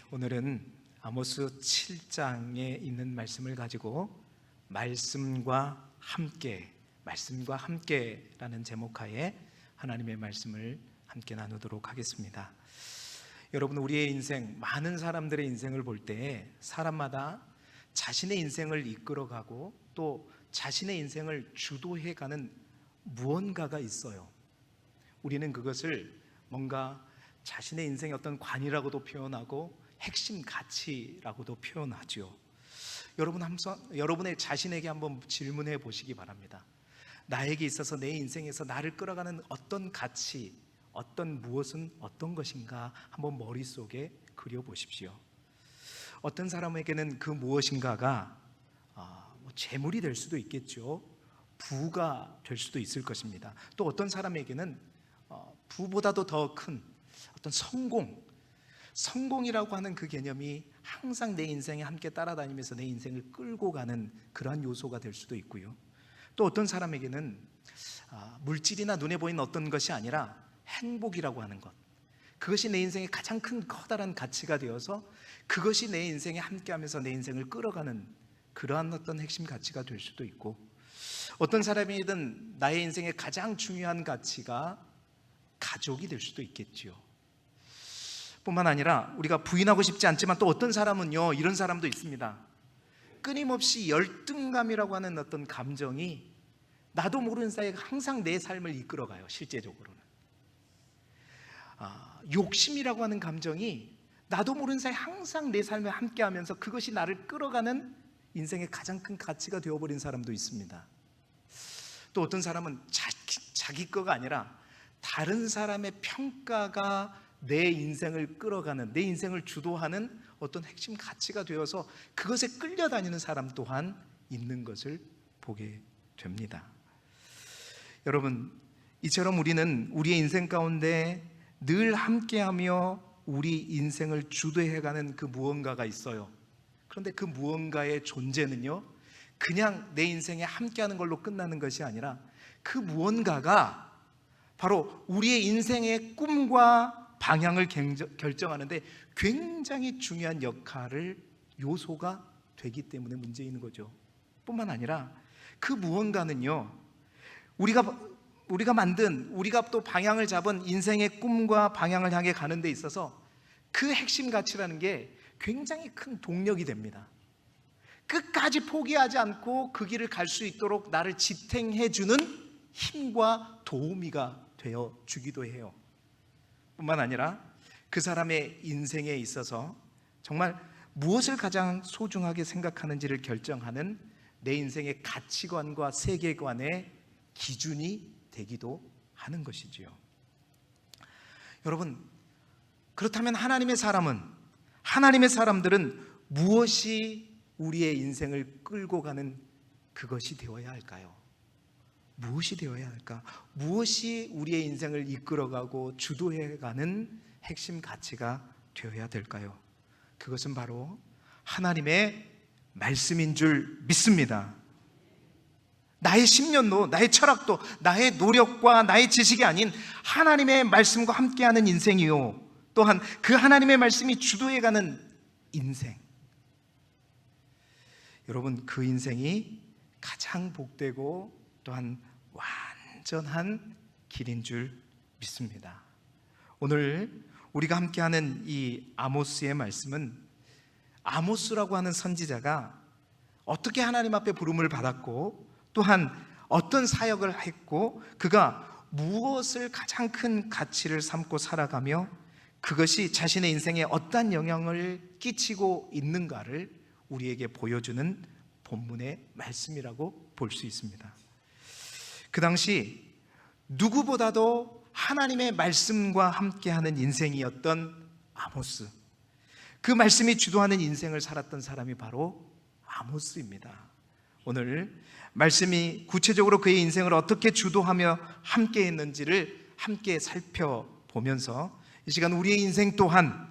오늘은 아모스 7장에 있는 말씀을 가지고 말씀과 함께라는 제목하에 하나님의 말씀을 함께 나누도록 하겠습니다. 여러분, 우리의 인생, 많은 사람들의 인생을 볼 때 사람마다 자신의 인생을 이끌어가고 또 자신의 인생을 주도해가는 무언가가 있어요. 우리는 그것을 뭔가 자신의 인생의 어떤 관이라고도 표현하고 핵심 가치라고도 표현하죠. 여러분의 자신에게 한번 질문해 보시기 바랍니다. 나에게 있어서 내 인생에서 나를 끌어가는 어떤 가치, 어떤 무엇은 어떤 것인가 한번 머릿속에 그려보십시오. 어떤 사람에게는 그 무엇인가가 재물이 될 수도 있겠죠. 부가 될 수도 있을 것입니다. 또 어떤 사람에게는 부보다도 더 큰 어떤 성공이라고 하는 그 개념이 항상 내 인생에 함께 따라다니면서 내 인생을 끌고 가는 그러한 요소가 될 수도 있고요. 또 어떤 사람에게는 물질이나 눈에 보이는 어떤 것이 아니라 행복이라고 하는 것, 그것이 내 인생의 가장 큰 커다란 가치가 되어서 그것이 내 인생에 함께하면서 내 인생을 끌어가는 그러한 어떤 핵심 가치가 될 수도 있고, 어떤 사람이든 나의 인생의 가장 중요한 가치가 가족이 될 수도 있겠죠. 뿐만 아니라 우리가 부인하고 싶지 않지만 또 어떤 사람은요, 이런 사람도 있습니다. 끊임없이 열등감이라고 하는 어떤 감정이 나도 모르는 사이에 항상 내 삶을 이끌어가요. 실제적으로는 욕심이라고 하는 감정이 나도 모르는 사이에 항상 내 삶에 함께하면서 그것이 나를 끌어가는 인생의 가장 큰 가치가 되어버린 사람도 있습니다. 또 어떤 사람은 자기 거가 아니라 다른 사람의 평가가 내 인생을 끌어가는, 내 인생을 주도하는 어떤 핵심 가치가 되어서 그것에 끌려다니는 사람 또한 있는 것을 보게 됩니다. 여러분, 이처럼 우리는 우리의 인생 가운데 늘 함께하며 우리 인생을 주도해가는 그 무언가가 있어요. 그런데 그 무언가의 존재는요, 그냥 내 인생에 함께하는 걸로 끝나는 것이 아니라 그 무언가가 바로 우리의 인생의 꿈과 방향을 결정하는데 굉장히 중요한 요소가 되기 때문에 문제 있는 거죠. 뿐만 아니라 그 무언가는요, 우리가 만든, 우리가 또 방향을 잡은 인생의 꿈과 방향을 향해 가는 데 있어서 그 핵심 가치라는 게 굉장히 큰 동력이 됩니다. 끝까지 포기하지 않고 그 길을 갈 수 있도록 나를 지탱해 주는 힘과 도우미가 되어 주기도 해요. 뿐만 아니라 그 사람의 인생에 있어서 정말 무엇을 가장 소중하게 생각하는지를 결정하는 내 인생의 가치관과 세계관의 기준이 되기도 하는 것이지요. 여러분, 그렇다면 하나님의 사람들은 무엇이 우리의 인생을 끌고 가는 그것이 되어야 할까요? 무엇이 되어야 할까? 무엇이 우리의 인생을 이끌어가고 주도해가는 핵심 가치가 되어야 될까요? 그것은 바로 하나님의 말씀인 줄 믿습니다. 나의 심년도, 나의 철학도, 나의 노력과 나의 지식이 아닌 하나님의 말씀과 함께하는 인생이요, 또한 그 하나님의 말씀이 주도해가는 인생, 여러분, 그 인생이 가장 복되고 또한 완전한 길인 줄 믿습니다. 오늘 우리가 함께하는 이 아모스의 말씀은 아모스라고 하는 선지자가 어떻게 하나님 앞에 부름을 받았고 또한 어떤 사역을 했고 그가 무엇을 가장 큰 가치를 삼고 살아가며 그것이 자신의 인생에 어떤 영향을 끼치고 있는가를 우리에게 보여주는 본문의 말씀이라고 볼 수 있습니다. 그 당시 누구보다도 하나님의 말씀과 함께하는 인생이었던 아모스, 그 말씀이 주도하는 인생을 살았던 사람이 바로 아모스입니다. 오늘 말씀이 구체적으로 그의 인생을 어떻게 주도하며 함께했는지를 함께 살펴보면서 이 시간 우리의 인생 또한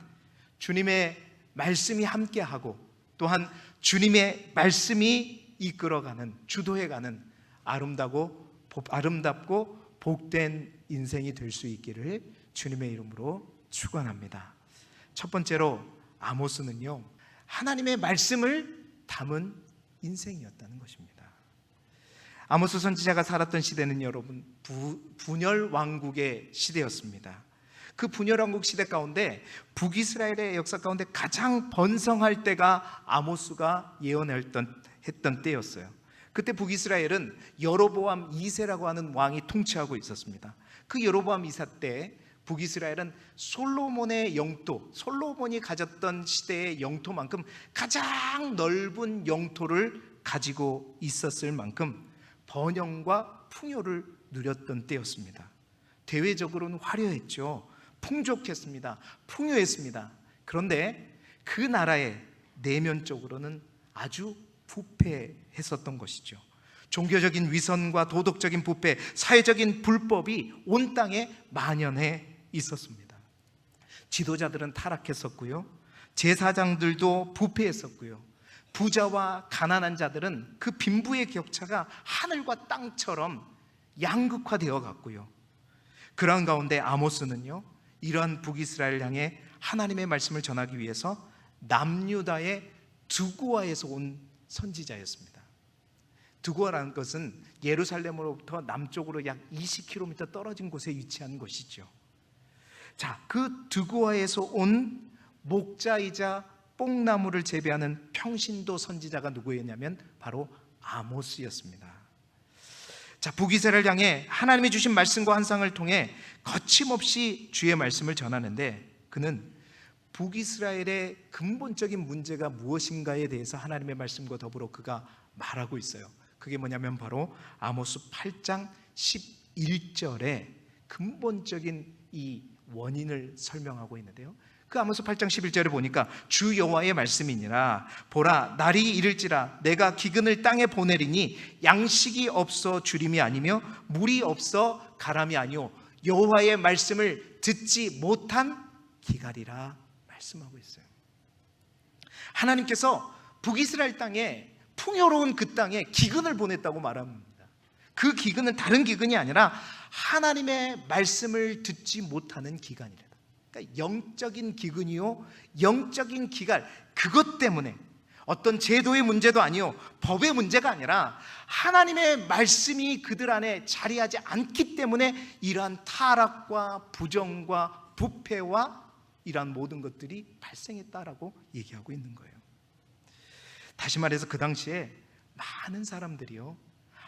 주님의 말씀이 함께하고 또한 주님의 말씀이 이끌어가는, 주도해가는 아름답고 복된 인생이 될 수 있기를 주님의 이름으로 축원합니다. 첫 번째로 아모스는요, 하나님의 말씀을 담은 인생이었다는 것입니다. 아모스 선지자가 살았던 시대는 여러분 분열 왕국의 시대였습니다. 그 분열 왕국 시대 가운데 북이스라엘의 역사 가운데 가장 번성할 때가 아모스가 예언했던 때였어요. 그때 북이스라엘은 여로보암 2세라고 하는 왕이 통치하고 있었습니다. 그 여로보암 2세 때 북이스라엘은 솔로몬의 영토, 솔로몬이 가졌던 시대의 영토만큼 가장 넓은 영토를 가지고 있었을 만큼 번영과 풍요를 누렸던 때였습니다. 대외적으로는 화려했죠. 풍족했습니다. 풍요했습니다. 그런데 그 나라의 내면적으로는 아주 부패했었던 것이죠. 종교적인 위선과 도덕적인 부패, 사회적인 불법이 온 땅에 만연해 있었습니다. 지도자들은 타락했었고요, 제사장들도 부패했었고요, 부자와 가난한 자들은 그 빈부의 격차가 하늘과 땅처럼 양극화되어 갔고요. 그런 가운데 아모스는요, 이러한 북이스라엘 향해 하나님의 말씀을 전하기 위해서 남유다의 드고아에서 온 선지자였습니다. 드고아라는 것은 예루살렘으로부터 남쪽으로 약 20km 떨어진 곳에 위치한 것이죠. 자, 그 드고아에서 온 목자이자 뽕나무를 재배하는 평신도 선지자가 누구였냐면 바로 아모스였습니다. 자, 북이스라엘을 향해 하나님이 주신 말씀과 환상을 통해 거침없이 주의 말씀을 전하는데, 그는 북이스라엘의 근본적인 문제가 무엇인가에 대해서 하나님의 말씀과 더불어 그가 말하고 있어요. 그게 뭐냐면 바로 아모스 8장 11절에 근본적인 이 원인을 설명하고 있는데요, 그 아모스 8장 11절에 보니까 주 여호와의 말씀이니라. 보라, 날이 이를지라 내가 기근을 땅에 보내리니 양식이 없어 주림이 아니며 물이 없어 가람이 아니오 여호와의 말씀을 듣지 못한 기갈이라 말씀하고 있어요. 하나님께서 북이스라엘 땅에, 풍요로운 그 땅에 기근을 보냈다고 말합니다. 그 기근은 다른 기근이 아니라 하나님의 말씀을 듣지 못하는 기간이다. 그러니까 영적인 기근이요, 영적인 기갈, 그것 때문에 어떤 제도의 문제도 아니요, 법의 문제가 아니라 하나님의 말씀이 그들 안에 자리하지 않기 때문에 이러한 타락과 부정과 부패와 이러한 모든 것들이 발생했다라고 얘기하고 있는 거예요. 다시 말해서 그 당시에 많은 사람들이요,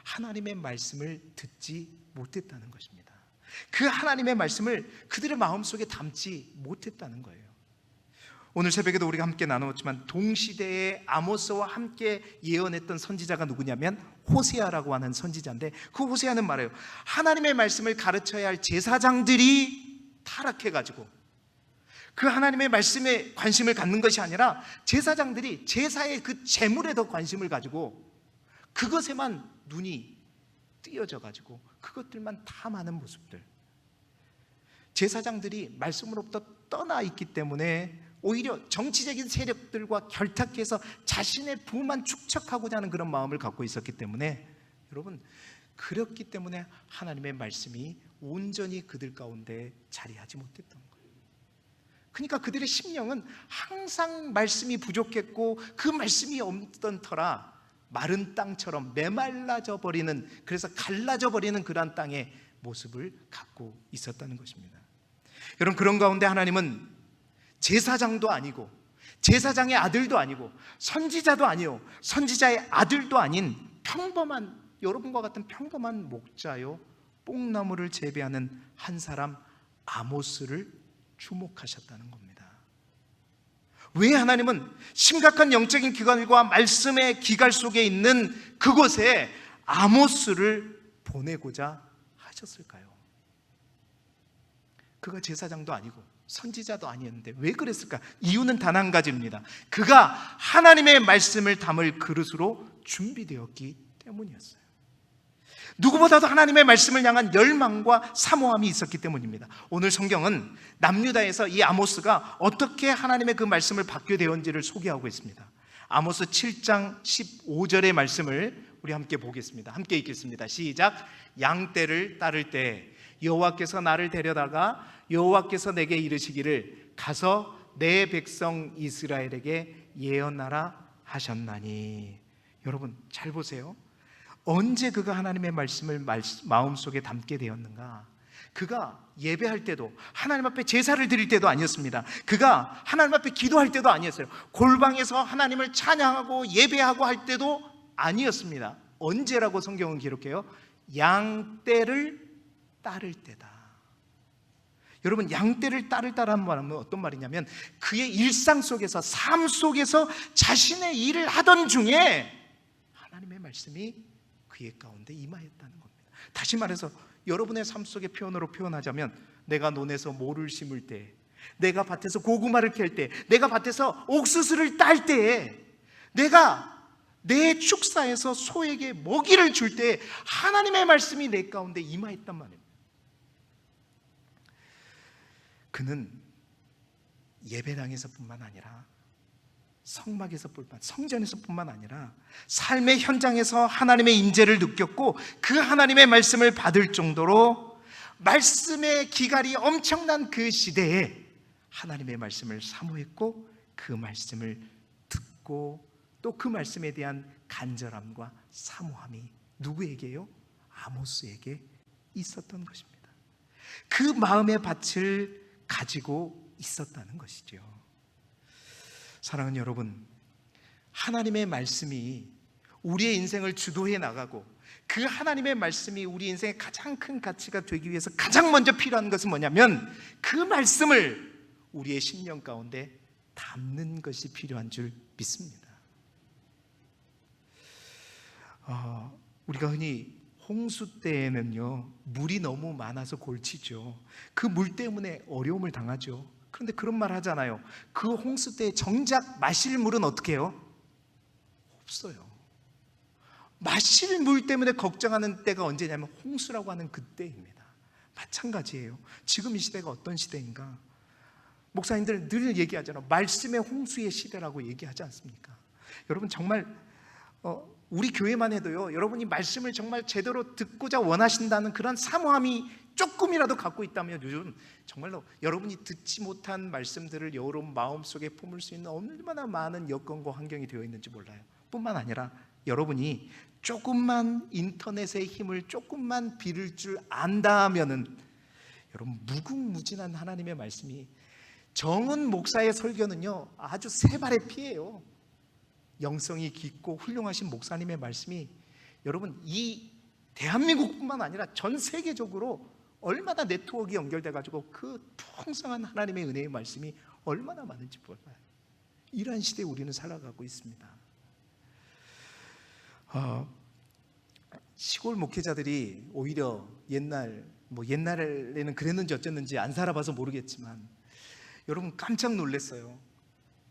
하나님의 말씀을 듣지 못했다는 것입니다. 그 하나님의 말씀을 그들의 마음속에 담지 못했다는 거예요. 오늘 새벽에도 우리가 함께 나누었지만 동시대에 아모스와 함께 예언했던 선지자가 누구냐면 호세아라고 하는 선지자인데, 그 호세아는 말해요, 하나님의 말씀을 가르쳐야 할 제사장들이 타락해가지고 그 하나님의 말씀에 관심을 갖는 것이 아니라 제사장들이 제사의 그 재물에 더 관심을 가지고 그것에만 눈이 띄어져 가지고 그것들만 탐하는 모습들, 제사장들이 말씀으로부터 떠나 있기 때문에 오히려 정치적인 세력들과 결탁해서 자신의 부만 축적하고자 하는 그런 마음을 갖고 있었기 때문에, 여러분, 그렇기 때문에 하나님의 말씀이 온전히 그들 가운데 자리하지 못했던 거예요. 그러니까 그들의 심령은 항상 말씀이 부족했고 그 말씀이 없던 터라 마른 땅처럼 메말라져 버리는, 그래서 갈라져 버리는 그러한 땅의 모습을 갖고 있었다는 것입니다. 여러분, 그런 가운데 하나님은 제사장도 아니고 제사장의 아들도 아니고 선지자도 아니요, 선지자의 아들도 아닌 평범한, 여러분과 같은 평범한 목자요, 뽕나무를 재배하는 한 사람 아모스를 주목하셨다는 겁니다. 왜 하나님은 심각한 영적인 기갈과 말씀의 기갈 속에 있는 그곳에 아모스를 보내고자 하셨을까요? 그가 제사장도 아니고 선지자도 아니었는데 왜 그랬을까? 이유는 단 한 가지입니다. 그가 하나님의 말씀을 담을 그릇으로 준비되었기 때문이었어요. 누구보다도 하나님의 말씀을 향한 열망과 사모함이 있었기 때문입니다. 오늘 성경은 남유다에서 이 아모스가 어떻게 하나님의 그 말씀을 받게 되었는지를 소개하고 있습니다. 아모스 7장 15절의 말씀을 우리 함께 보겠습니다. 함께 읽겠습니다. 시작. 양떼를 따를 때 여호와께서 나를 데려다가 여호와께서 내게 이르시기를 가서 내 백성 이스라엘에게 예언하라 하셨나니. 여러분 잘 보세요. 언제 그가 하나님의 말씀을 마음속에 담게 되었는가? 그가 예배할 때도, 하나님 앞에 제사를 드릴 때도 아니었습니다. 그가 하나님 앞에 기도할 때도 아니었어요. 골방에서 하나님을 찬양하고 예배하고 할 때도 아니었습니다. 언제라고 성경은 기록해요? 양떼를 따를 때다. 여러분, 양떼를 따르다라는 말은 어떤 말이냐면 그의 일상 속에서, 삶 속에서 자신의 일을 하던 중에 하나님의 말씀이 그의 가운데 임하였다는 겁니다. 다시 말해서 여러분의 삶 속의 표현으로 표현하자면, 내가 논에서 모를 심을 때, 내가 밭에서 고구마를 캘 때, 내가 밭에서 옥수수를 딸 때에, 내가 내 축사에서 소에게 먹이를 줄 때 하나님의 말씀이 내 가운데 임하였단 말입니다. 그는 예배당에서뿐만 아니라 성막에서뿐만, 성전에서뿐만 아니라 삶의 현장에서 하나님의 임재를 느꼈고 그 하나님의 말씀을 받을 정도로 말씀의 기갈이 엄청난 그 시대에 하나님의 말씀을 사모했고 그 말씀을 듣고 또 그 말씀에 대한 간절함과 사모함이 누구에게요? 아모스에게 있었던 것입니다. 그 마음의 밭을 가지고 있었다는 것이죠. 사랑하는 여러분, 하나님의 말씀이 우리의 인생을 주도해 나가고 그 하나님의 말씀이 우리 인생의 가장 큰 가치가 되기 위해서 가장 먼저 필요한 것은 뭐냐면 그 말씀을 우리의 심령 가운데 담는 것이 필요한 줄 믿습니다. 우리가 흔히 홍수 때에는요, 물이 너무 많아서 골치죠. 그 물 때문에 어려움을 당하죠. 그런데 그런 말 하잖아요. 그 홍수 때 정작 마실 물은 어떻게 해요? 없어요. 마실 물 때문에 걱정하는 때가 언제냐면 홍수라고 하는 그때입니다. 마찬가지예요. 지금 이 시대가 어떤 시대인가? 목사님들 늘 얘기하잖아요. 말씀의 홍수의 시대라고 얘기하지 않습니까? 여러분 정말 우리 교회만 해도요, 여러분이 말씀을 정말 제대로 듣고자 원하신다는 그런 사모함이 조금이라도 갖고 있다면 요즘 정말로 여러분이 듣지 못한 말씀들을 여러분 마음속에 품을 수 있는 얼마나 많은 여건과 환경이 되어 있는지 몰라요. 뿐만 아니라 여러분이 조금만 인터넷의 힘을 조금만 빌을 줄 안다면은 여러분 무궁무진한 하나님의 말씀이, 정은 목사의 설교는요 아주 세 발의 피예요. 영성이 깊고 훌륭하신 목사님의 말씀이 여러분 이 대한민국뿐만 아니라 전 세계적으로 얼마나 네트워크가 연결돼 가지고 그 풍성한 하나님의 은혜의 말씀이 얼마나 많은지 몰라요. 이러한 시대에 우리는 살아가고 있습니다. 시골 목회자들이 오히려 옛날에는 그랬는지 어쨌는지 안 살아봐서 모르겠지만 여러분 깜짝 놀랐어요.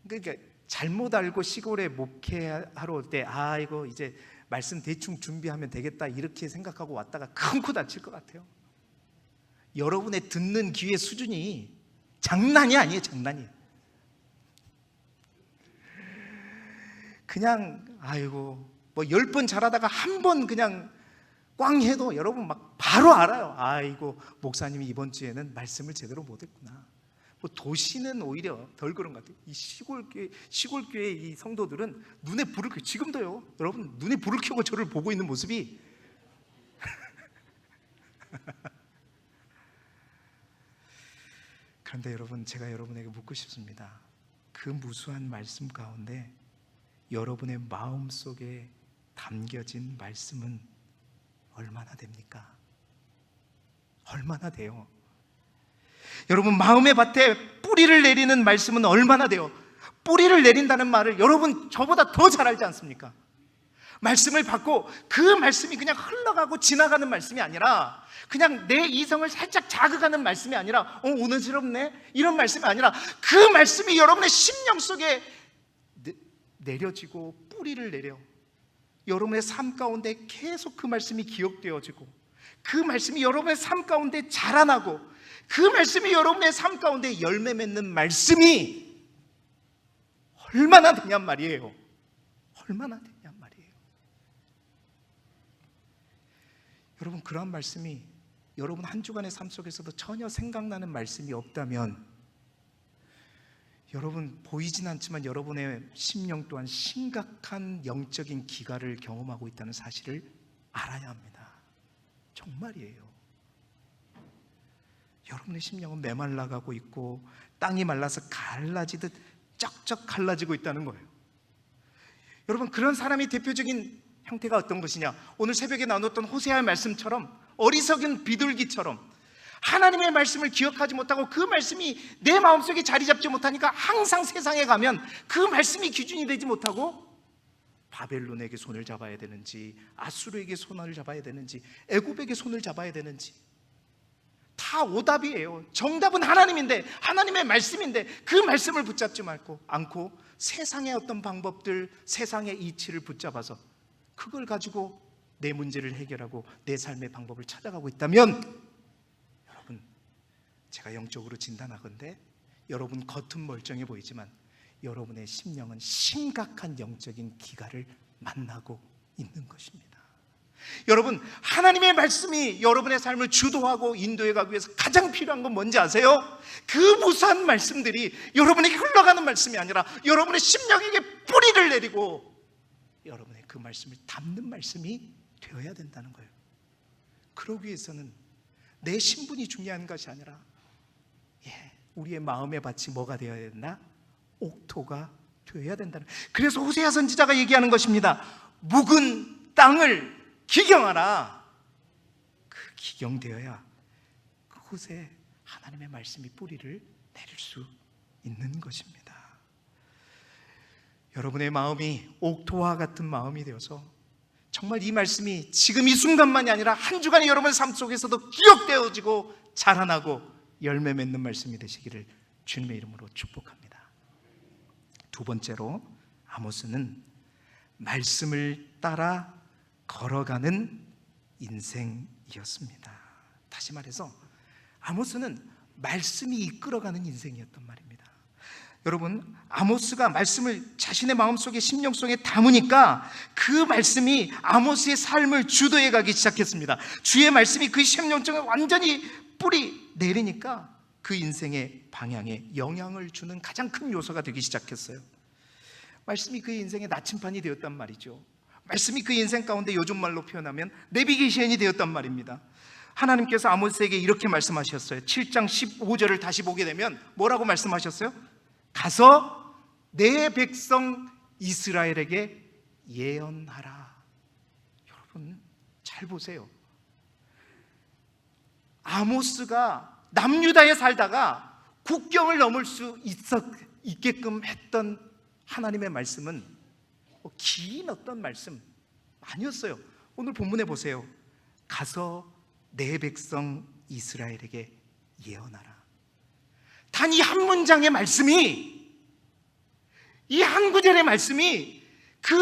그러니까 잘못 알고 시골에 목회하러 올 때 이거 이제 말씀 대충 준비하면 되겠다 이렇게 생각하고 왔다가 큰 코 다칠 것 같아요. 여러분의 듣는 귀의 수준이 장난이 아니에요. 장난이에요. 그냥 아이고 뭐 10번 잘하다가 한 번 그냥 꽝 해도 여러분 막 바로 알아요. 아이고 목사님이 이번 주에는 말씀을 제대로 못했구나. 뭐 도시는 오히려 덜 그런 것 같아요. 이 시골교회 이 성도들은 눈에 불을 켜고, 지금도요 여러분 눈에 불을 켜고 저를 보고 있는 모습이 그런데 여러분, 제가 여러분에게 묻고 싶습니다. 그 무수한 말씀 가운데 여러분의 마음속에 담겨진 말씀은 얼마나 됩니까? 얼마나 돼요? 여러분 마음의 밭에 뿌리를 내리는 말씀은 얼마나 돼요? 뿌리를 내린다는 말을 여러분 저보다 더 잘 알지 않습니까? 말씀을 받고 그 말씀이 그냥 흘러가고 지나가는 말씀이 아니라, 그냥 내 이성을 살짝 자극하는 말씀이 아니라 오늘스럽네 이런 말씀이 아니라 그 말씀이 여러분의 심령 속에 내려지고 뿌리를 내려 여러분의 삶 가운데 계속 그 말씀이 기억되어지고 그 말씀이 여러분의 삶 가운데 자라나고 그 말씀이 여러분의 삶 가운데 열매 맺는 말씀이 얼마나 되냔 말이에요. 얼마나 되냔 말이에요. 여러분 그러한 말씀이 여러분 한 주간의 삶 속에서도 전혀 생각나는 말씀이 없다면 여러분, 보이진 않지만 여러분의 심령 또한 심각한 영적인 기갈을 경험하고 있다는 사실을 알아야 합니다. 정말이에요. 여러분의 심령은 메말라가고 있고 땅이 말라서 갈라지듯 쩍쩍 갈라지고 있다는 거예요. 여러분, 그런 사람의 대표적인 형태가 어떤 것이냐? 오늘 새벽에 나눴던 호세아의 말씀처럼, 어리석은 비둘기처럼 하나님의 말씀을 기억하지 못하고 그 말씀이 내 마음속에 자리 잡지 못하니까 항상 세상에 가면 그 말씀이 기준이 되지 못하고 바벨론에게 손을 잡아야 되는지, 아수르에게 손을 잡아야 되는지, 애굽에게 손을 잡아야 되는지 다 오답이에요. 정답은 하나님인데, 하나님의 말씀인데 그 말씀을 붙잡지 않고 세상의 어떤 방법들, 세상의 이치를 붙잡아서 그걸 가지고 내 문제를 해결하고 내 삶의 방법을 찾아가고 있다면, 여러분, 제가 영적으로 진단하건대 여러분 겉은 멀쩡해 보이지만 여러분의 심령은 심각한 영적인 기갈을 만나고 있는 것입니다. 여러분, 하나님의 말씀이 여러분의 삶을 주도하고 인도해 가기 위해서 가장 필요한 건 뭔지 아세요? 그 무수한 말씀들이 여러분에게 흘러가는 말씀이 아니라 여러분의 심령에게 뿌리를 내리고 여러분의 그 말씀을 담는 말씀이 되어야 된다는 거예요. 그러기 위해서는 내 신분이 중요한 것이 아니라 우리의 마음의 밭이 뭐가 되어야 된다? 옥토가 되어야 된다는. 그래서 호세아 선지자가 얘기하는 것입니다. 묵은 땅을 기경하라. 그 기경되어야 그곳에 하나님의 말씀이 뿌리를 내릴 수 있는 것입니다. 여러분의 마음이 옥토와 같은 마음이 되어서 정말 이 말씀이 지금 이 순간만이 아니라 한 주간의 여러분의 삶 속에서도 기억되어지고 자라나고 열매 맺는 말씀이 되시기를 주님의 이름으로 축복합니다. 두 번째로, 아모스는 말씀을 따라 걸어가는 인생이었습니다. 다시 말해서 아모스는 말씀이 이끌어가는 인생이었단 말입니다. 여러분, 아모스가 말씀을 자신의 마음속에, 심령속에 담으니까 그 말씀이 아모스의 삶을 주도해 가기 시작했습니다. 주의 말씀이 그 심령속에 완전히 뿌리 내리니까 그 인생의 방향에 영향을 주는 가장 큰 요소가 되기 시작했어요. 말씀이 그 인생의 나침반이 되었단 말이죠. 말씀이 그 인생 가운데 요즘 말로 표현하면 내비게이션이 되었단 말입니다. 하나님께서 아모스에게 이렇게 말씀하셨어요. 7장 15절을 다시 보게 되면 뭐라고 말씀하셨어요? 가서 내 백성 이스라엘에게 예언하라. 여러분, 잘 보세요. 아모스가 남유다에 살다가 국경을 넘을 수 있게끔 했던 하나님의 말씀은 긴 어떤 말씀 아니었어요. 오늘 본문에 보세요. 가서 내 백성 이스라엘에게 예언하라. 단 이 한 문장의 말씀이, 이 한 구절의 말씀이 그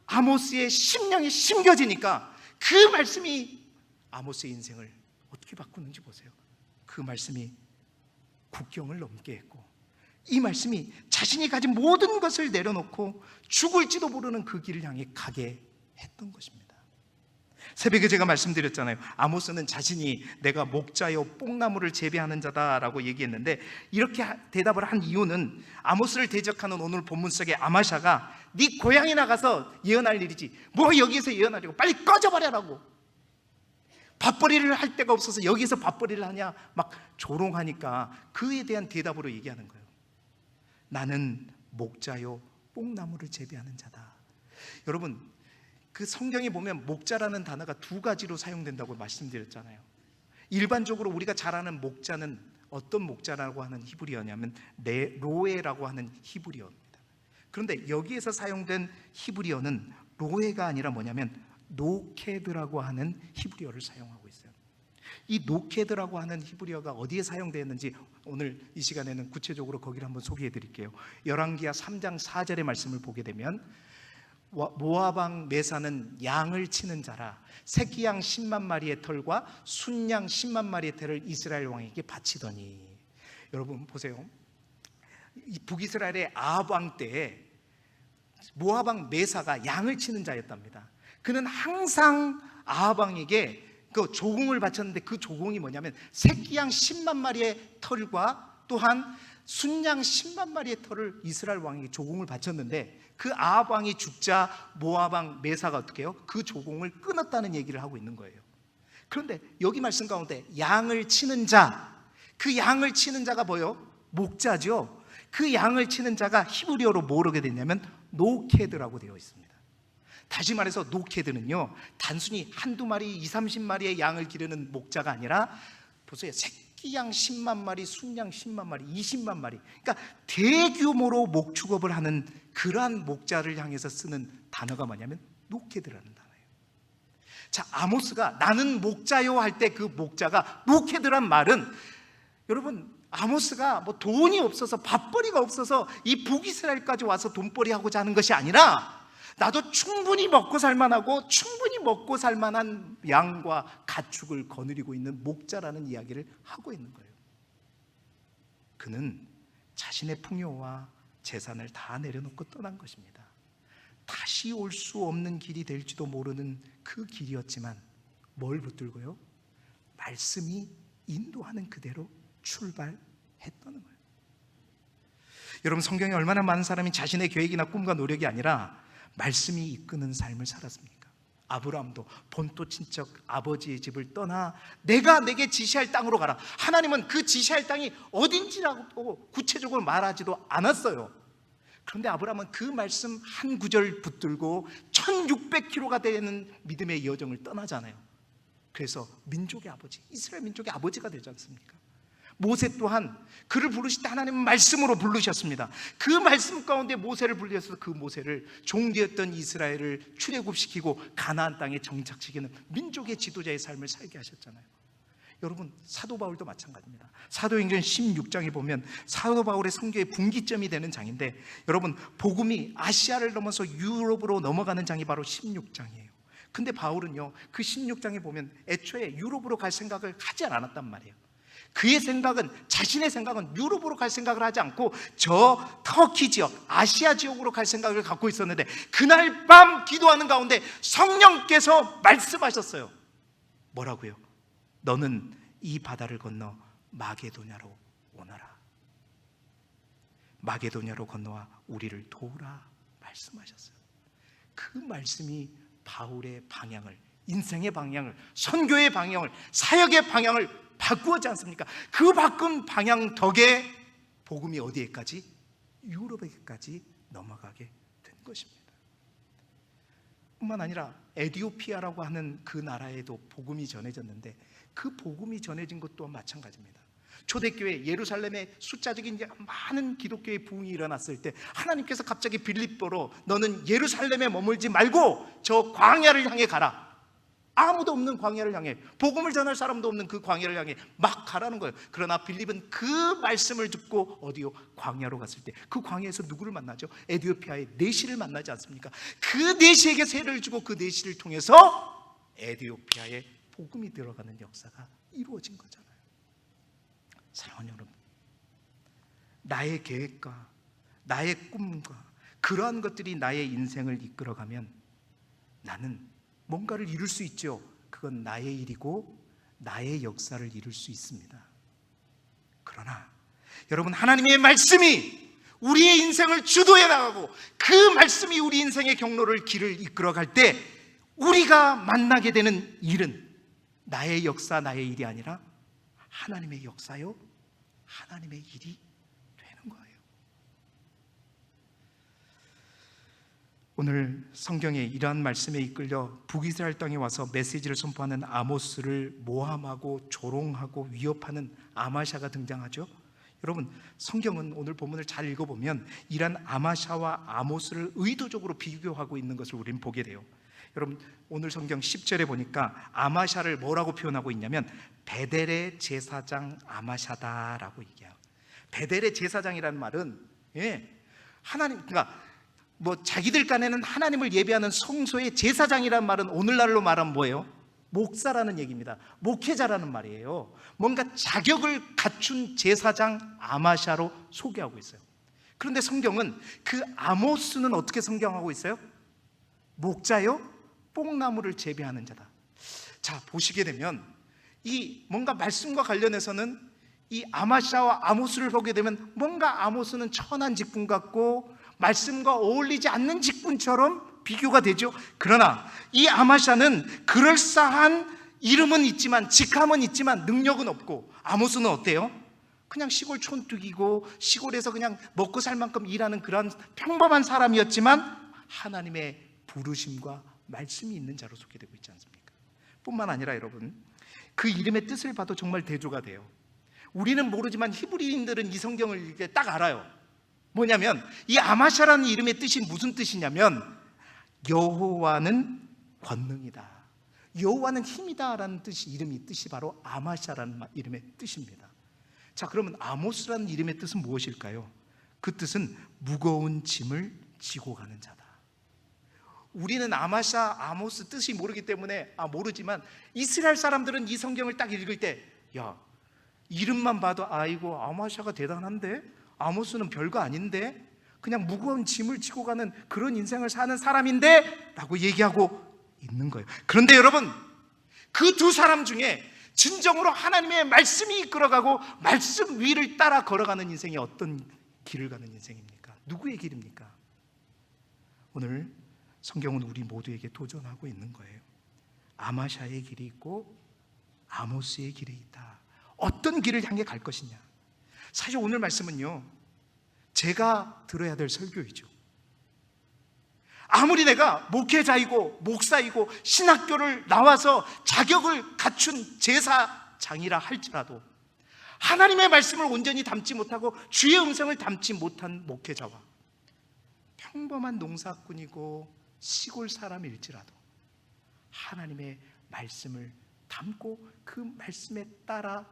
아모스의 심령에 심겨지니까 그 말씀이 아모스의 인생을 어떻게 바꾸는지 보세요. 그 말씀이 국경을 넘게 했고, 이 말씀이 자신이 가진 모든 것을 내려놓고 죽을지도 모르는 그 길을 향해 가게 했던 것입니다. 새벽에 제가 말씀드렸잖아요. 아모스는 자신이 내가 목자요 뽕나무를 재배하는 자다라고 얘기했는데, 이렇게 대답을 한 이유는 아모스를 대적하는 오늘 본문 속의 아마샤가 네 고향에 나가서 예언할 일이지 뭐 여기에서 예언하려고, 빨리 꺼져버려라고, 밥벌이를 할 데가 없어서 여기서 밥벌이를 하냐 막 조롱하니까 그에 대한 대답으로 얘기하는 거예요. 나는 목자요 뽕나무를 재배하는 자다. 여러분, 그 성경에 보면 목자라는 단어가 두 가지로 사용된다고 말씀드렸잖아요. 일반적으로 우리가 잘 아는 목자는 어떤 목자라고 하는 히브리어냐면 로에라고 하는 히브리어입니다. 그런데 여기에서 사용된 히브리어는 로에가 아니라 뭐냐면 노케드라고 하는 히브리어를 사용하고 있어요. 이 노케드라고 하는 히브리어가 어디에 사용되었는지 오늘 이 시간에는 구체적으로 거기를 한번 소개해 드릴게요. 열왕기하 3장 4절의 말씀을 보게 되면, 모압 왕 메사는 양을 치는 자라 새끼 양 10만 마리의 털과 순양 10만 마리의 털을 이스라엘 왕에게 바치더니. 여러분 보세요. 북이스라엘의 아합 왕 때에 모압 왕 메사가 양을 치는 자였답니다. 그는 항상 아합 왕에게 그 조공을 바쳤는데, 그 조공이 뭐냐면 새끼 양 10만 마리의 털과 또한 순양 10만 마리의 털을 이스라엘 왕에게 조공을 바쳤는데 그 아합 왕이 죽자 모압 왕 메사가 어떻게 해요? 그 조공을 끊었다는 얘기를 하고 있는 거예요. 그런데 여기 말씀 가운데 양을 치는 자, 그 양을 치는 자가 뭐예요? 목자죠. 그 양을 치는 자가 히브리어로 뭐라고 됐냐면 노케드라고 되어 있습니다. 다시 말해서 노케드는요, 단순히 한두 마리, 20-30마리의 양을 기르는 목자가 아니라 보세요. 새끼양 10만 마리, 순양 10만 마리, 20만 마리. 그러니까 대규모로 목축업을 하는 그러한 목자를 향해서 쓰는 단어가 뭐냐면 노케드라는 단어예요. 자, 아모스가 나는 목자요 할 때 그 목자가 노케드란 말은, 여러분, 아모스가 뭐 돈이 없어서 밥벌이가 없어서 이 북이스라엘까지 와서 돈벌이 하고자 하는 것이 아니라 나도 충분히 먹고 살만하고 충분히 먹고 살만한 양과 가축을 거느리고 있는 목자라는 이야기를 하고 있는 거예요. 그는 자신의 풍요와 재산을 다 내려놓고 떠난 것입니다. 다시 올 수 없는 길이 될지도 모르는 그 길이었지만 뭘 붙들고요? 말씀이 인도하는 그대로 출발했다는 거예요. 여러분, 성경에 얼마나 많은 사람이 자신의 계획이나 꿈과 노력이 아니라 말씀이 이끄는 삶을 살았습니까? 아브라함도 본토 친척 아버지의 집을 떠나 내가 내게 지시할 땅으로 가라. 하나님은 그 지시할 땅이 어딘지라고 구체적으로 말하지도 않았어요. 그런데 아브라함은 그 말씀 한 구절 붙들고 1600km가 되는 믿음의 여정을 떠나잖아요. 그래서 민족의 아버지, 이스라엘 민족의 아버지가 되지 않습니까? 모세 또한 그를 부르실 때 하나님은 말씀으로 부르셨습니다. 그 말씀 가운데 모세를 불러서 그 모세를 종되었던 이스라엘을 출애굽시키고 가나안 땅에 정착시키는 민족의 지도자의 삶을 살게 하셨잖아요. 여러분, 사도 바울도 마찬가지입니다. 사도행전 16장에 보면 사도 바울의 선교의 분기점이 되는 장인데, 여러분, 복음이 아시아를 넘어서 유럽으로 넘어가는 장이 바로 16장이에요. 근데 바울은요, 그 16장에 보면 애초에 유럽으로 갈 생각을 하지 않았단 말이에요. 그의 생각은, 자신의 생각은 유럽으로 갈 생각을 하지 않고 저 터키 지역, 아시아 지역으로 갈 생각을 갖고 있었는데, 그날 밤 기도하는 가운데 성령께서 말씀하셨어요. 뭐라고요? 너는 이 바다를 건너 마게도냐로 오너라. 마게도냐로 건너와 우리를 도우라 말씀하셨어요. 그 말씀이 바울의 방향을, 인생의 방향을, 선교의 방향을, 사역의 방향을 바꾸었지 않습니까? 그 바꾼 방향 덕에 복음이 어디에까지? 유럽에까지 넘어가게 된 것입니다. 뿐만 아니라 에티오피아라고 하는 그 나라에도 복음이 전해졌는데, 그 복음이 전해진 것도 마찬가지입니다. 초대교회 예루살렘에 숫자적인 많은 기독교의 부흥이 일어났을 때 하나님께서 갑자기 빌립보로 너는 예루살렘에 머물지 말고 저 광야를 향해 가라. 아무도 없는 광야를 향해, 복음을 전할 사람도 없는 그 광야를 향해 막 가라는 거예요. 그러나 빌립은 그 말씀을 듣고 어디요? 광야로 갔을 때 그 광야에서 누구를 만나죠? 에티오피아의 내시를 만나지 않습니까? 그 내시에게 세례를 주고 그 내시를 통해서 에티오피아에 복음이 들어가는 역사가 이루어진 거잖아요. 사랑하는 여러분, 나의 계획과 나의 꿈과 그러한 것들이 나의 인생을 이끌어가면 나는 뭔가를 이룰 수 있죠. 그건 나의 일이고 나의 역사를 이룰 수 있습니다. 그러나 여러분, 하나님의 말씀이 우리의 인생을 주도해 나가고 그 말씀이 우리 인생의 경로를, 길을 이끌어갈 때 우리가 만나게 되는 일은 나의 역사, 나의 일이 아니라 하나님의 역사요, 하나님의 일이 되는 거예요. 오늘 성경에 이러한 말씀에 이끌려 북이스라엘 땅에 와서 메시지를 선포하는 아모스를 모함하고 조롱하고 위협하는 아마샤가 등장하죠. 여러분, 성경은 오늘 본문을 잘 읽어보면 이러한 아마샤와 아모스를 의도적으로 비교하고 있는 것을 우리는 보게 돼요. 여러분, 오늘 성경 10절에 보니까 아마샤를 뭐라고 표현하고 있냐면 베델의 제사장 아마샤다라고 얘기해요. 베델의 제사장이라는 말은 하나님, 그러니까 뭐 자기들 간에는 하나님을 예배하는 성소의 제사장이라는 말은 오늘날로 말하면 뭐예요? 목사라는 얘기입니다. 목회자라는 말이에요. 뭔가 자격을 갖춘 제사장 아마샤로 소개하고 있어요. 그런데 성경은 그 아모스는 어떻게 성경하고 있어요? 목자요, 뽕나무를 재배하는 자다. 자, 보시게 되면 이 뭔가 말씀과 관련해서는 이 아마샤와 아모스를 보게 되면 뭔가 아모스는 천한 직분 같고 말씀과 어울리지 않는 직분처럼 비교가 되죠. 그러나 이 아마샤는 그럴싸한 이름은 있지만, 직함은 있지만 능력은 없고, 아모스는 어때요? 그냥 시골 촌뚝이고 시골에서 그냥 먹고 살 만큼 일하는 그런 평범한 사람이었지만 하나님의 부르심과 말씀이 있는 자로 소개되고 있지 않습니까? 뿐만 아니라 여러분, 그 이름의 뜻을 봐도 정말 대조가 돼요. 우리는 모르지만 히브리인들은 이 성경을 이제 딱 알아요. 뭐냐면 이 아마샤라는 이름의 뜻이 무슨 뜻이냐면 여호와는 권능이다, 여호와는 힘이다라는 뜻이, 이름이 뜻이 바로 아마샤라는 이름의 뜻입니다. 자, 그러면 아모스라는 이름의 뜻은 무엇일까요? 그 뜻은 무거운 짐을 지고 가는 자다. 우리는 아마샤, 아모스 뜻이 모르기 때문에 모르지만 이스라엘 사람들은 이 성경을 딱 읽을 때, 야, 이름만 봐도 아이고 아마샤가 대단한데, 아모스는 별거 아닌데, 그냥 무거운 짐을 지고 가는 그런 인생을 사는 사람인데 라고 얘기하고 있는 거예요. 그런데 여러분, 그 두 사람 중에 진정으로 하나님의 말씀이 이끌어가고 말씀 위를 따라 걸어가는 인생이 어떤 길을 가는 인생입니까? 누구의 길입니까? 오늘 성경은 우리 모두에게 도전하고 있는 거예요. 아마샤의 길이 있고 아모스의 길이 있다. 어떤 길을 향해 갈 것이냐. 사실 오늘 말씀은요, 제가 들어야 될 설교이죠. 아무리 내가 목회자이고 목사이고 신학교를 나와서 자격을 갖춘 제사장이라 할지라도 하나님의 말씀을 온전히 담지 못하고 주의 음성을 담지 못한 목회자와 평범한 농사꾼이고 시골 사람일지라도 하나님의 말씀을 담고 그 말씀에 따라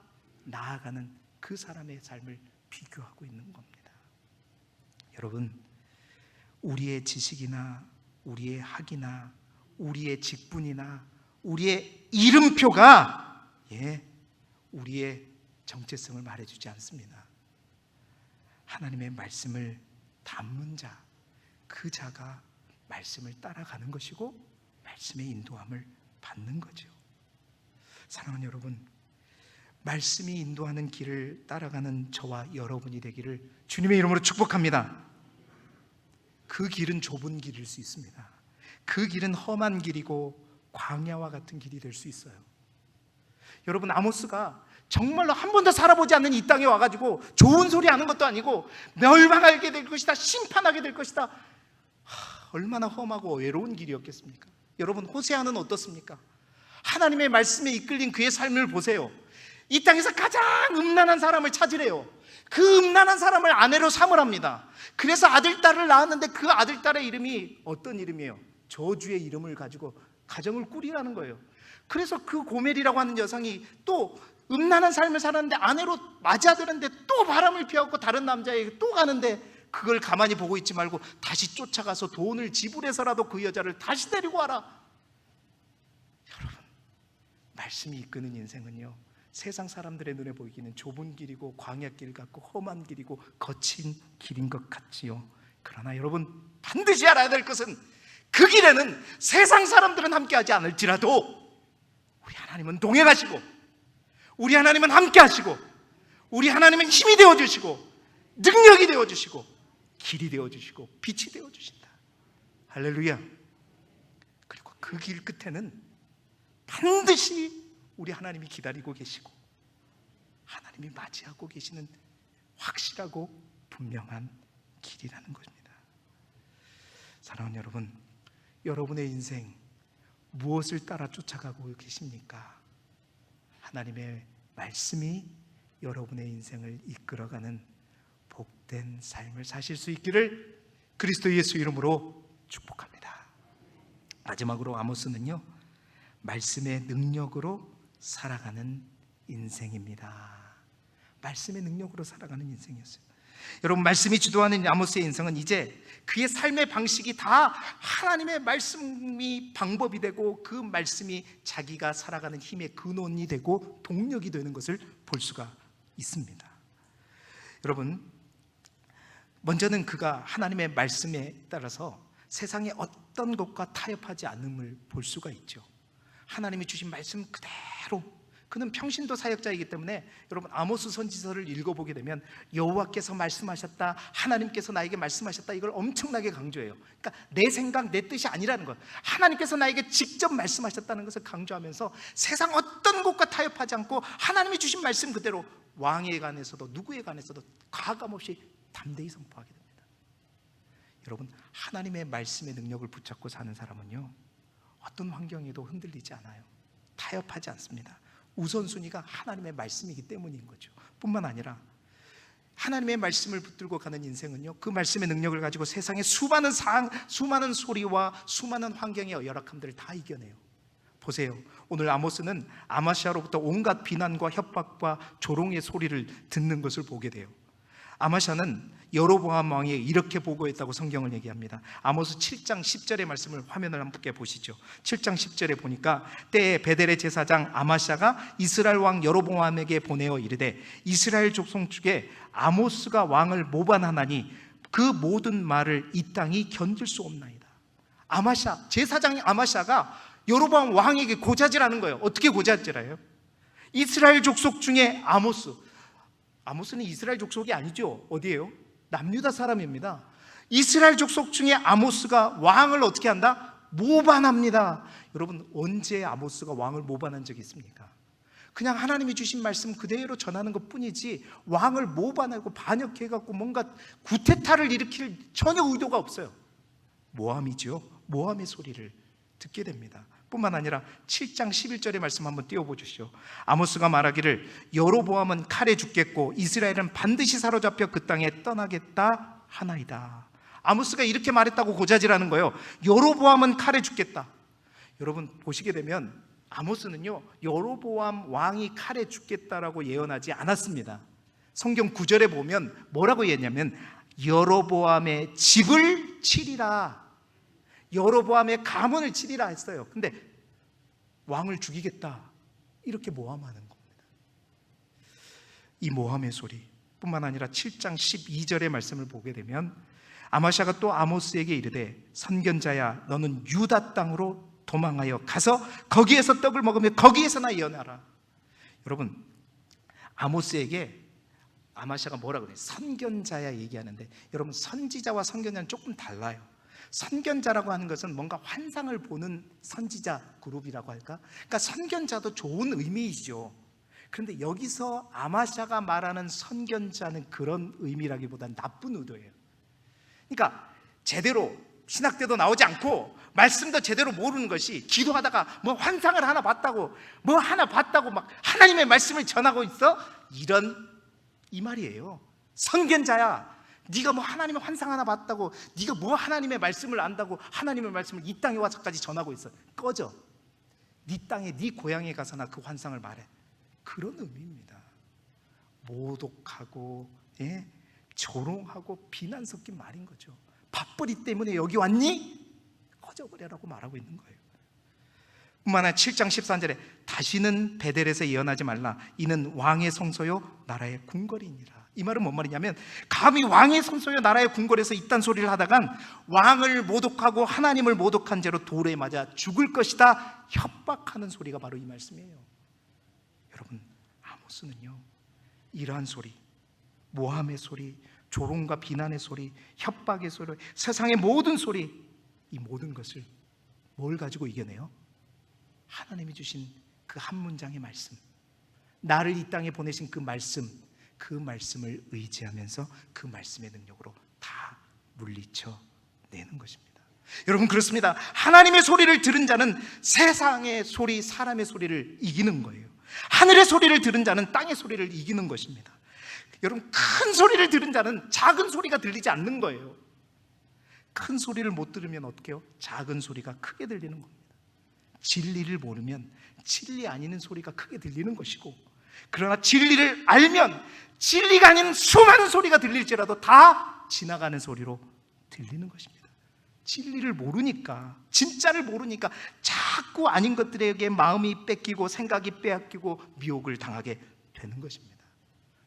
나아가는 그 사람의 삶을 비교하고 있는 겁니다. 여러분, 우리의 지식이나 우리의 학이나 우리의 직분이나 우리의 이름표가 우리의 정체성을 말해주지 않습니다. 하나님의 말씀을 담는 자, 그 자가 말씀을 따라가는 것이고 말씀의 인도함을 받는 거죠. 사랑하는 여러분, 말씀이 인도하는 길을 따라가는 저와 여러분이 되기를 주님의 이름으로 축복합니다. 그 길은 좁은 길일 수 있습니다. 그 길은 험한 길이고 광야와 같은 길이 될 수 있어요. 여러분, 아모스가 정말로 한 번도 살아보지 않는 이 땅에 와가지고 좋은 소리 하는 것도 아니고 멸망하게 될 것이다, 심판하게 될 것이다, 얼마나 험하고 외로운 길이었겠습니까? 여러분, 호세아는 어떻습니까? 하나님의 말씀에 이끌린 그의 삶을 보세요. 이 땅에서 가장 음란한 사람을 찾으래요. 그 음란한 사람을 아내로 삼으랍니다. 그래서 아들, 딸을 낳았는데 그 아들, 딸의 이름이 어떤 이름이에요? 저주의 이름을 가지고 가정을 꾸리라는 거예요. 그래서 그 고멜이라고 하는 여성이 또 음란한 삶을 살았는데 아내로 맞아들었는데 또 바람을 피웠고 다른 남자에게 또 가는데 그걸 가만히 보고 있지 말고 다시 쫓아가서 돈을 지불해서라도 그 여자를 다시 데리고 와라. 여러분, 말씀이 이끄는 인생은요, 세상 사람들의 눈에 보이기는 좁은 길이고 광야길 같고 험한 길이고 거친 길인 것 같지요. 그러나 여러분, 반드시 알아야 될 것은 그 길에는 세상 사람들은 함께하지 않을지라도 우리 하나님은 동행하시고 우리 하나님은 함께하시고 우리 하나님은 힘이 되어주시고 능력이 되어주시고 길이 되어주시고 빛이 되어주신다. 할렐루야. 그리고 그 길 끝에는 반드시 우리 하나님이 기다리고 계시고 하나님이 맞이하고 계시는 확실하고 분명한 길이라는 것입니다. 사랑하는 여러분, 여러분의 인생 무엇을 따라 쫓아가고 계십니까? 하나님의 말씀이 여러분의 인생을 이끌어가는 복된 삶을 사실 수 있기를 그리스도 예수 이름으로 축복합니다. 마지막으로 아모스는요, 말씀의 능력으로 살아가는 인생입니다. 말씀의 능력으로 살아가는 인생이었어요. 여러분, 말씀이 주도하는 아모스의 인생은 이제 그의 삶의 방식이 다 하나님의 말씀이 방법이 되고 그 말씀이 자기가 살아가는 힘의 근원이 되고 동력이 되는 것을 볼 수가 있습니다. 여러분, 먼저는 그가 하나님의 말씀에 따라서 세상의 어떤 것과 타협하지 않음을 볼 수가 있죠. 하나님이 주신 말씀 그대로 그는 평신도 사역자이기 때문에 여러분 아모스 선지서를 읽어보게 되면 여호와께서 말씀하셨다, 하나님께서 나에게 말씀하셨다, 이걸 엄청나게 강조해요. 그러니까 내 생각, 내 뜻이 아니라는 것, 하나님께서 나에게 직접 말씀하셨다는 것을 강조하면서 세상 어떤 것과 타협하지 않고 하나님이 주신 말씀 그대로 왕에 관해서도 누구에 관해서도 가감없이 담대히 선포하게 됩니다. 여러분, 하나님의 말씀의 능력을 붙잡고 사는 사람은요, 어떤 환경에도 흔들리지 않아요. 타협하지 않습니다. 우선순위가 하나님의 말씀이기 때문인 거죠. 뿐만 아니라 하나님의 말씀을 붙들고 가는 인생은요, 그 말씀의 능력을 가지고 세상의 수많은 소리와 수많은 환경의 열악함들을 다 이겨내요. 보세요. 오늘 아모스는 아마시아로부터 온갖 비난과 협박과 조롱의 소리를 듣는 것을 보게 돼요. 아마시아는 여로보암 왕이 이렇게 보고했다고 성경을 얘기합니다. 아모스 7장 10절의 말씀을 화면을 함께 보시죠. 7장 10절에 보니까 때에 베델의 제사장 아마시아가 이스라엘 왕 여로보암에게 보내어 이르되 이스라엘 족속 중에 아모스가 왕을 모반하나니 그 모든 말을 이 땅이 견딜 수 없나이다. 아마시아, 제사장 아마시아가 여로보암 왕에게 고자질하는 거예요. 어떻게 고자질해요? 이스라엘 족속 중에 아모스는 이스라엘 족속이 아니죠. 어디예요? 남유다 사람입니다. 이스라엘 족속 중에 아모스가 왕을 어떻게 한다? 모반합니다. 여러분, 언제 아모스가 왕을 모반한 적이 있습니까? 그냥 하나님이 주신 말씀 그대로 전하는 것 뿐이지 왕을 모반하고 반역해갖고 뭔가 구태타를 일으킬 전혀 의도가 없어요. 모함이죠. 모함의 소리를 듣게 됩니다. 뿐만 아니라 7장 11절의 말씀 한번 띄워보십시오. 아모스가 말하기를 여로보암은 칼에 죽겠고 이스라엘은 반드시 사로잡혀 그 땅에 떠나겠다 하나이다. 아모스가 이렇게 말했다고 고자질하는 거예요. 여로보암은 칼에 죽겠다. 여러분 보시게 되면 아모스는요, 여로보암 왕이 칼에 죽겠다라고 예언하지 않았습니다. 성경 9절에 보면 뭐라고 얘기했냐면 여로보암의 집을 치리라, 여로보암의 가문을 치리라 했어요. 근데 왕을 죽이겠다 이렇게 모함하는 겁니다. 이 모함의 소리 뿐만 아니라 7장 12절의 말씀을 보게 되면 아마시아가 또 아모스에게 이르되 선견자야 너는 유다 땅으로 도망하여 가서 거기에서 떡을 먹으며 거기에서나 예언하라. 여러분, 아모스에게 아마시아가 뭐라 그래요? 선견자야 얘기하는데, 여러분 선지자와 선견자는 조금 달라요. 선견자라고 하는 것은 뭔가 환상을 보는 선지자 그룹이라고 할까? 그러니까 선견자도 좋은 의미이죠. 그런데 여기서 아마시아가 말하는 선견자는 그런 의미라기보다는 나쁜 의도예요. 그러니까 제대로 신학 때도 나오지 않고 말씀도 제대로 모르는 것이 기도하다가 뭐 환상을 하나 봤다고 막 하나님의 말씀을 전하고 있어? 이 말이에요. 선견자야, 네가 뭐 하나님의 환상 하나 봤다고, 네가 뭐 하나님의 말씀을 안다고 하나님의 말씀을 이 땅에 와서까지 전하고 있어. 꺼져. 네 땅에 네 고향에 가서나 그 환상을 말해. 그런 의미입니다. 모독하고 조롱하고 비난 섞인 말인 거죠. 밥벌이 때문에 여기 왔니? 꺼져버려라고 말하고 있는 거예요. 뿐만 아니라 7장 13절에 다시는 베델에서 예언하지 말라. 이는 왕의 성소요 나라의 궁궐이니라. 이 말은 뭔 말이냐면 감히 왕의 성소요 나라의 궁궐에서 이딴 소리를 하다간 왕을 모독하고 하나님을 모독한 죄로 돌에 맞아 죽을 것이다 협박하는 소리가 바로 이 말씀이에요. 여러분, 아모스는요 이러한 소리, 모함의 소리, 조롱과 비난의 소리, 협박의 소리, 세상의 모든 소리, 이 모든 것을 뭘 가지고 이겨내요? 하나님이 주신 그 한 문장의 말씀, 나를 이 땅에 보내신 그 말씀을 의지하면서 그 말씀의 능력으로 다 물리쳐 내는 것입니다. 여러분, 그렇습니다. 하나님의 소리를 들은 자는 세상의 소리, 사람의 소리를 이기는 거예요. 하늘의 소리를 들은 자는 땅의 소리를 이기는 것입니다. 여러분, 큰 소리를 들은 자는 작은 소리가 들리지 않는 거예요. 큰 소리를 못 들으면 어떻게 해요? 작은 소리가 크게 들리는 겁니다. 진리를 모르면 진리 아닌 소리가 크게 들리는 것이고, 그러나 진리를 알면 진리가 아닌 수많은 소리가 들릴지라도 다 지나가는 소리로 들리는 것입니다. 진리를 모르니까, 진짜를 모르니까 자꾸 아닌 것들에게 마음이 뺏기고 생각이 빼앗기고 미혹을 당하게 되는 것입니다.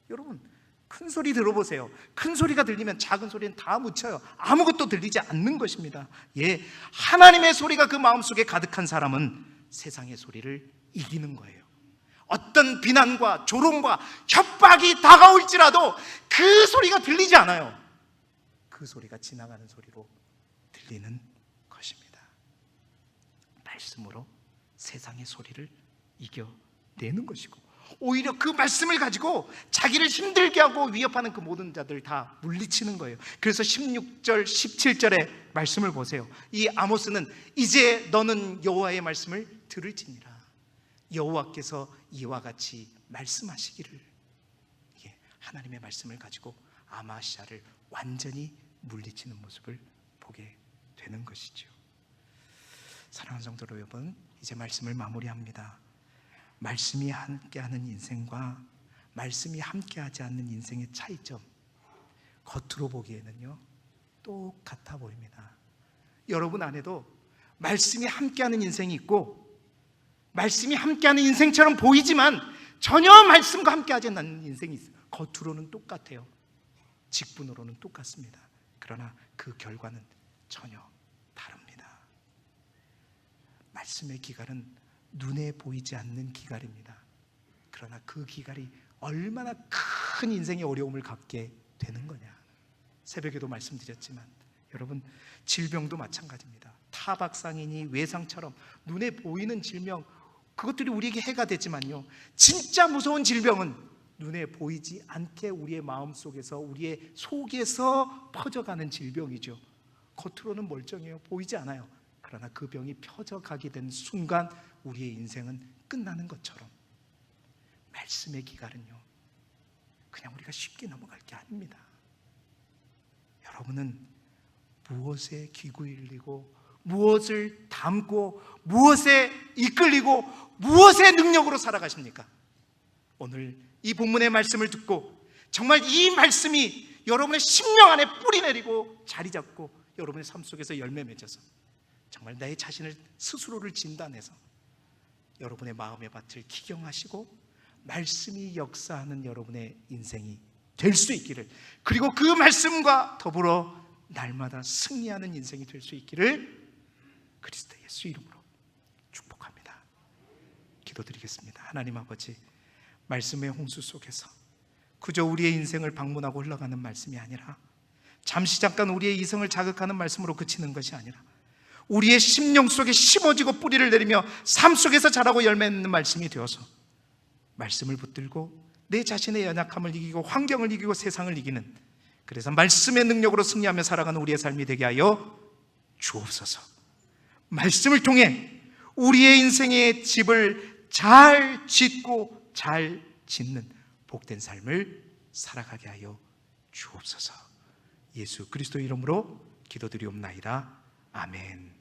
여러분, 큰 소리 들어보세요. 큰 소리가 들리면 작은 소리는 다 묻혀요. 아무것도 들리지 않는 것입니다. 하나님의 소리가 그 마음속에 가득한 사람은 세상의 소리를 이기는 거예요. 어떤 비난과 조롱과 협박이 다가올지라도 그 소리가 들리지 않아요. 그 소리가 지나가는 소리로 들리는 것입니다. 말씀으로 세상의 소리를 이겨내는 것이고, 오히려 그 말씀을 가지고 자기를 힘들게 하고 위협하는 그 모든 자들 다 물리치는 거예요. 그래서 16절 17절의 말씀을 보세요. 이 아모스는 이제 너는 여호와의 말씀을 들을지니라. 여호와께서 이와 같이 말씀하시기를. 하나님의 말씀을 가지고 아마시아를 완전히 물리치는 모습을 보게 되는 것이죠. 사랑하는 성도 여러분, 이제 말씀을 마무리합니다. 말씀이 함께하는 인생과 말씀이 함께하지 않는 인생의 차이점, 겉으로 보기에는요 똑같아 보입니다. 여러분 안에도 말씀이 함께하는 인생이 있고, 말씀이 함께하는 인생처럼 보이지만 전혀 말씀과 함께하지 않는 인생이 있어요. 겉으로는 똑같아요. 직분으로는 똑같습니다. 그러나 그 결과는 전혀 다릅니다. 말씀의 기갈은 눈에 보이지 않는 기갈입니다. 그러나 그 기갈이 얼마나 큰 인생의 어려움을 갖게 되는 거냐. 새벽에도 말씀드렸지만 여러분, 질병도 마찬가지입니다. 타박상이니 외상처럼 눈에 보이는 질병, 그것들이 우리에게 해가 되지만요, 진짜 무서운 질병은 눈에 보이지 않게 우리의 마음속에서, 우리의 속에서 퍼져가는 질병이죠. 겉으로는 멀쩡해요. 보이지 않아요. 그러나 그 병이 펴져가게 된 순간 우리의 인생은 끝나는 것처럼, 말씀의 기갈은요 그냥 우리가 쉽게 넘어갈 게 아닙니다. 여러분은 무엇에 귀구일리고, 무엇을 담고, 무엇에 이끌리고, 무엇의 능력으로 살아가십니까? 오늘 이 본문의 말씀을 듣고 정말 이 말씀이 여러분의 심령 안에 뿌리 내리고 자리 잡고 여러분의 삶 속에서 열매 맺어서 정말 나의 자신을, 스스로를 진단해서 여러분의 마음의 밭을 기경하시고 말씀이 역사하는 여러분의 인생이 될 수 있기를, 그리고 그 말씀과 더불어 날마다 승리하는 인생이 될 수 있기를 그리스도 예수 이름으로 축복합니다. 기도드리겠습니다. 하나님 아버지, 말씀의 홍수 속에서 그저 우리의 인생을 방문하고 흘러가는 말씀이 아니라, 잠시 잠깐 우리의 이성을 자극하는 말씀으로 그치는 것이 아니라, 우리의 심령 속에 심어지고 뿌리를 내리며 삶 속에서 자라고 열매 맺는 말씀이 되어서 말씀을 붙들고 내 자신의 연약함을 이기고 환경을 이기고 세상을 이기는, 그래서 말씀의 능력으로 승리하며 살아가는 우리의 삶이 되게 하여 주옵소서. 말씀을 통해 우리의 인생의 집을 잘 짓고 잘 짓는 복된 삶을 살아가게 하여 주옵소서. 예수 그리스도 이름으로 기도드리옵나이다. 아멘.